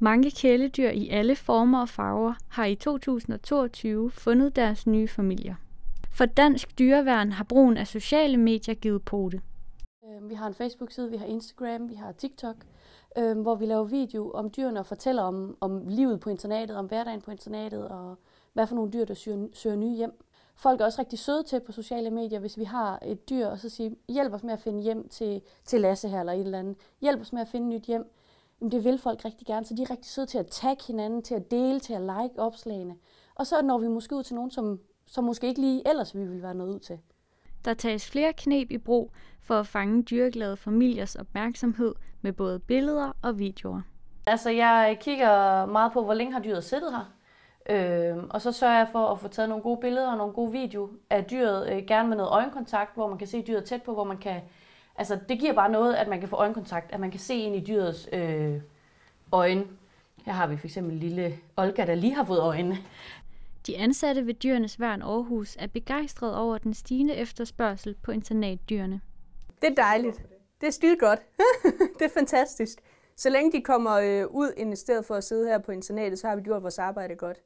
Mange kæledyr i alle former og farver har i 2022 fundet deres nye familier. For Dansk Dyreværn har brugen af sociale medier givet pote. Vi har en Facebook-side, vi har Instagram, vi har TikTok, hvor vi laver video om dyrene og fortæller om livet på internatet, om hverdagen på internatet og hvad for nogle dyr, der søger nye hjem. Folk er også rigtig søde til på sociale medier, hvis vi har et dyr, og så siger, hjælp os med at finde hjem til Lasse her eller et eller andet. Hjælp os med at finde nyt hjem. Jamen, det vil folk rigtig gerne, så de er rigtig søde til at tagge hinanden, til at dele, til at like opslagene. Og så når vi måske ud til nogen, som måske ikke lige ellers vi ville være nået ud til. Der tages flere kneb i brug for at fange dyreglade familiers opmærksomhed med både billeder og videoer. Altså, jeg kigger meget på, hvor længe har dyret siddet her. Og så sørger jeg for at få taget nogle gode billeder og nogle gode videoer af dyret, gerne med noget øjenkontakt, hvor man kan se dyret tæt på, hvor man kan... Altså, det giver bare noget, at man kan få øjenkontakt, at man kan se ind i dyrets øjne. Her har vi for eksempel lille Olga, der lige har fået øjne. De ansatte ved Dyrenes Værn Aarhus er begejstrede over den stigende efterspørgsel på internatdyrene. Det er dejligt. Det er skide godt. Det er fantastisk. Så længe de kommer ud i stedet for at sidde her på internatet, så har vi gjort vores arbejde godt.